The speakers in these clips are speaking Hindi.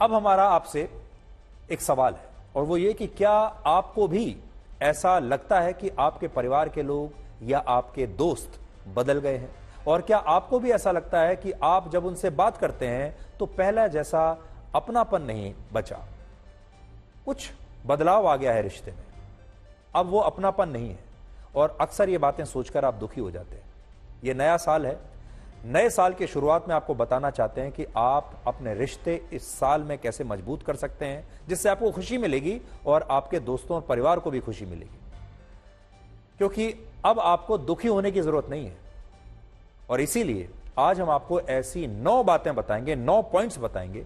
अब हमारा आपसे एक सवाल है और वो ये कि क्या आपको भी ऐसा लगता है कि आपके परिवार के लोग या आपके दोस्त बदल गए हैं? और क्या आपको भी ऐसा लगता है कि आप जब उनसे बात करते हैं तो पहला जैसा अपनापन नहीं बचा, कुछ बदलाव आ गया है रिश्ते में, अब वो अपनापन नहीं है? और अक्सर ये बातें सोचकर आप दुखी हो जाते हैं। ये नया साल है, नए साल की शुरुआत में आपको बताना चाहते हैं कि आप अपने रिश्ते इस साल में कैसे मजबूत कर सकते हैं जिससे आपको खुशी मिलेगी और आपके दोस्तों और परिवार को भी खुशी मिलेगी, क्योंकि अब आपको दुखी होने की जरूरत नहीं है। और इसीलिए आज हम आपको ऐसी 9 बातें बताएंगे, 9 पॉइंट्स बताएंगे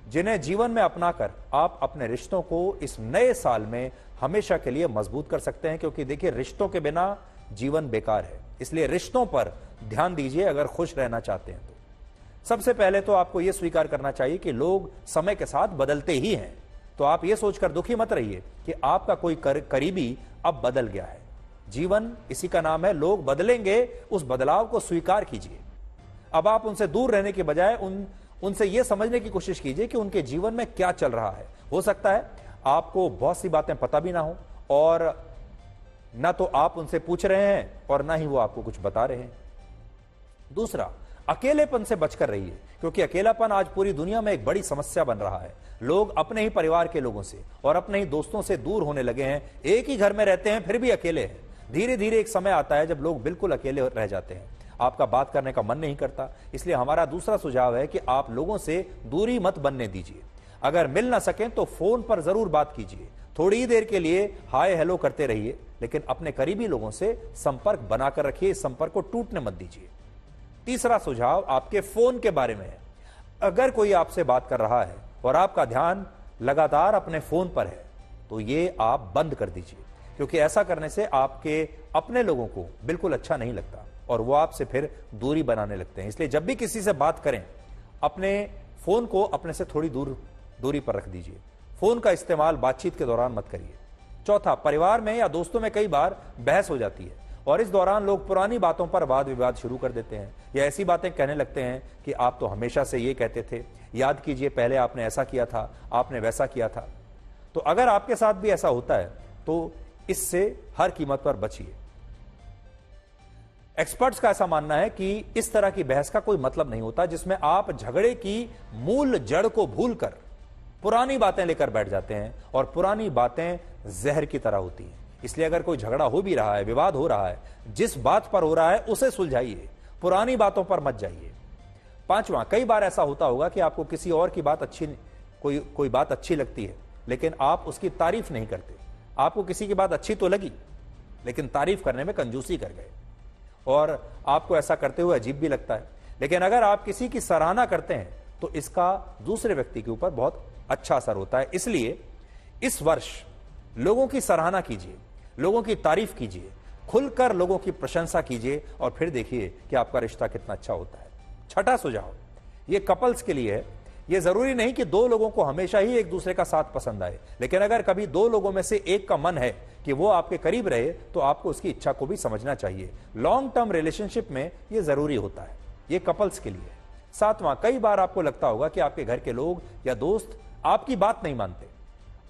जिन्हें जीवन में अपनाकर आप अपने रिश्तों को इस नए साल में हमेशा के लिए मजबूत कर सकते हैं। क्योंकि देखिए, रिश्तों के बिना जीवन बेकार है, इसलिए रिश्तों पर ध्यान दीजिए अगर खुश रहना चाहते हैं तो। सबसे पहले तो आपको यह स्वीकार करना चाहिए कि लोग समय के साथ बदलते ही हैं। तो आप यह सोचकर दुखी मत रहिए कि आपका कोई करीबी अब बदल गया है। जीवन इसी का नाम है, लोग बदलेंगे, उस बदलाव को स्वीकार कीजिए। अब आप उनसे दूर रहने के बजाय उनसे यह समझने की कोशिश कीजिए कि उनके जीवन में क्या चल रहा है। हो सकता है आपको बहुत सी बातें पता भी ना हो और ना तो आप उनसे पूछ रहे हैं और ना ही वो आपको कुछ बता रहे हैं। दूसरा, अकेलेपन से बचकर रहिए, क्योंकि अकेलापन आज पूरी दुनिया में एक बड़ी समस्या बन रहा है। लोग अपने ही परिवार के लोगों से और अपने ही दोस्तों से दूर होने लगे हैं। एक ही घर में रहते हैं फिर भी अकेले हैं। धीरे धीरे एक समय आता है जब लोग बिल्कुल अकेले रह जाते हैं, आपका बात करने का मन नहीं करता। इसलिए हमारा दूसरा सुझाव है कि आप लोगों से दूरी मत बनने दीजिए। अगर मिल ना सकें तो फोन पर जरूर बात कीजिए, थोड़ी ही देर के लिए हाय हेलो करते रहिए, लेकिन अपने करीबी लोगों से संपर्क बनाकर रखिए, इस संपर्क को टूटने मत दीजिए। तीसरा सुझाव आपके फोन के बारे में है। अगर कोई आपसे बात कर रहा है और आपका ध्यान लगातार अपने फोन पर है तो ये आप बंद कर दीजिए, क्योंकि ऐसा करने से आपके अपने लोगों को बिल्कुल अच्छा नहीं लगता और वो आपसे फिर दूरी बनाने लगते हैं। इसलिए जब भी किसी से बात करें, अपने फोन को अपने से थोड़ी दूरी पर रख दीजिए। फोन का इस्तेमाल बातचीत के दौरान मत करिए। चौथा, परिवार में या दोस्तों में कई बार बहस हो जाती है और इस दौरान लोग पुरानी बातों पर वाद विवाद शुरू कर देते हैं या ऐसी बातें कहने लगते हैं कि आप तो हमेशा से ये कहते थे, याद कीजिए पहले आपने ऐसा किया था, आपने वैसा किया था। तो अगर आपके साथ भी ऐसा होता है तो इससे हर कीमत पर बचिए। एक्सपर्ट्स का ऐसा मानना है कि इस तरह की बहस का कोई मतलब नहीं होता जिसमें आप झगड़े की मूल जड़ को भूलकर पुरानी बातें लेकर बैठ जाते हैं, और पुरानी बातें जहर की तरह होती हैं। इसलिए अगर कोई झगड़ा हो भी रहा है, विवाद हो रहा है, जिस बात पर हो रहा है उसे सुलझाइए, पुरानी बातों पर मत जाइए। पांचवा, कई बार ऐसा होता होगा कि आपको किसी और की बात कोई बात अच्छी लगती है लेकिन आप उसकी तारीफ नहीं करते। आपको किसी की बात अच्छी तो लगी लेकिन तारीफ करने में कंजूसी कर गए और आपको ऐसा करते हुए अजीब भी लगता है। लेकिन अगर आप किसी की सराहना करते हैं तो इसका दूसरे व्यक्ति के ऊपर बहुत अच्छा असर होता है। इसलिए इस वर्ष लोगों की सराहना कीजिए, लोगों की तारीफ कीजिए, खुलकर लोगों की प्रशंसा कीजिए और फिर देखिए कि आपका रिश्ता कितना अच्छा होता है। छठा सुझाव ये कपल्स के लिए है। ये जरूरी नहीं कि 2 लोगों को हमेशा ही एक दूसरे का साथ पसंद आए, लेकिन अगर कभी 2 लोगों में से एक का मन है कि वो आपके करीब रहे तो आपको उसकी इच्छा को भी समझना चाहिए। लॉन्ग टर्म रिलेशनशिप में ये जरूरी होता है, ये कपल्स के लिए है। सातवां, कई बार आपको लगता होगा कि आपके घर के लोग या दोस्त आपकी बात नहीं मानते।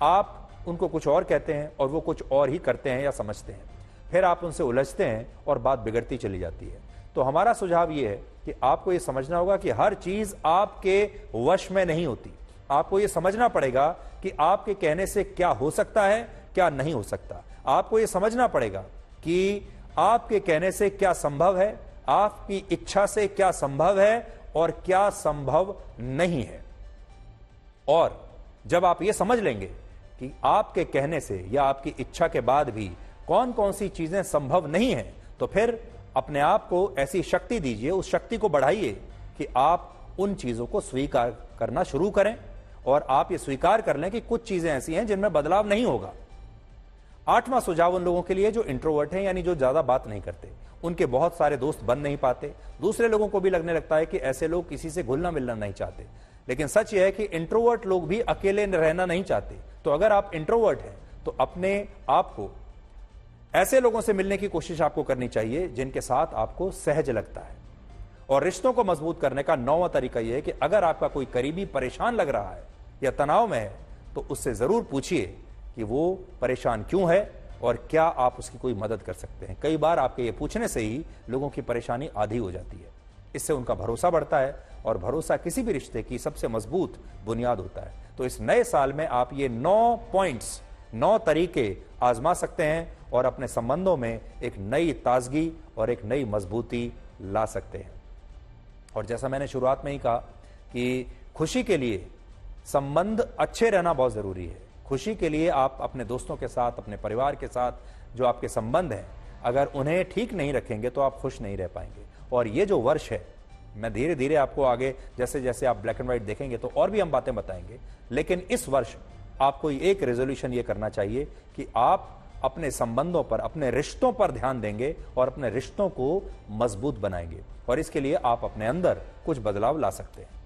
आप उनको कुछ और कहते हैं और वो कुछ और ही करते हैं या समझते हैं, फिर आप उनसे उलझते हैं और बात बिगड़ती चली जाती है। तो हमारा सुझाव ये है कि आपको ये समझना होगा कि हर चीज आपके वश में नहीं होती। आपको ये समझना पड़ेगा कि आपके कहने से क्या हो सकता है, क्या नहीं हो सकता। आपको ये समझना पड़ेगा कि आपके कहने से क्या संभव है, आपकी इच्छा से क्या संभव है और क्या संभव नहीं है। और जब आप ये समझ लेंगे कि आपके कहने से या आपकी इच्छा के बाद भी कौन कौन सी चीजें संभव नहीं है, तो फिर अपने आप को ऐसी शक्ति दीजिए, उस शक्ति को बढ़ाइए कि आप उन चीजों को स्वीकार करना शुरू करें और आप ये स्वीकार कर लें कि कुछ चीजें ऐसी हैं जिनमें बदलाव नहीं होगा। आठवां सुझाव उन लोगों के लिए जो इंट्रोवर्ट हैं, यानी जो ज्यादा बात नहीं करते। उनके बहुत सारे दोस्त बन नहीं पाते। दूसरे लोगों को भी लगने लगता है कि ऐसे लोग किसी से घुलना मिलना नहीं चाहते, लेकिन सच यह है कि इंट्रोवर्ट लोग भी अकेले रहना नहीं चाहते। तो अगर आप इंट्रोवर्ट हैं तो अपने आप को ऐसे लोगों से मिलने की कोशिश आपको करनी चाहिए जिनके साथ आपको सहज लगता है। और रिश्तों को मजबूत करने का 9वां तरीका यह है कि अगर आपका कोई करीबी परेशान लग रहा है या तनाव में है तो उससे जरूर पूछिए कि वो परेशान क्यों है और क्या आप उसकी कोई मदद कर सकते हैं। कई बार आपके ये पूछने से ही लोगों की परेशानी आधी हो जाती है, इससे उनका भरोसा बढ़ता है और भरोसा किसी भी रिश्ते की सबसे मजबूत बुनियाद होता है। तो इस नए साल में आप ये 9 पॉइंट्स, 9 तरीके आजमा सकते हैं और अपने संबंधों में एक नई ताजगी और एक नई मजबूती ला सकते हैं। और जैसा मैंने शुरुआत में ही कहा कि खुशी के लिए संबंध अच्छे रहना बहुत जरूरी है। खुशी के लिए आप अपने दोस्तों के साथ, अपने परिवार के साथ जो आपके संबंध हैं, अगर उन्हें ठीक नहीं रखेंगे तो आप खुश नहीं रह पाएंगे। और ये जो वर्ष है, मैं धीरे धीरे आपको आगे जैसे जैसे आप ब्लैक एंड व्हाइट देखेंगे तो और भी हम बातें बताएंगे, लेकिन इस वर्ष आपको एक रेजोल्यूशन ये करना चाहिए कि आप अपने संबंधों पर, अपने रिश्तों पर ध्यान देंगे और अपने रिश्तों को मजबूत बनाएंगे। और इसके लिए आप अपने अंदर कुछ बदलाव ला सकते हैं।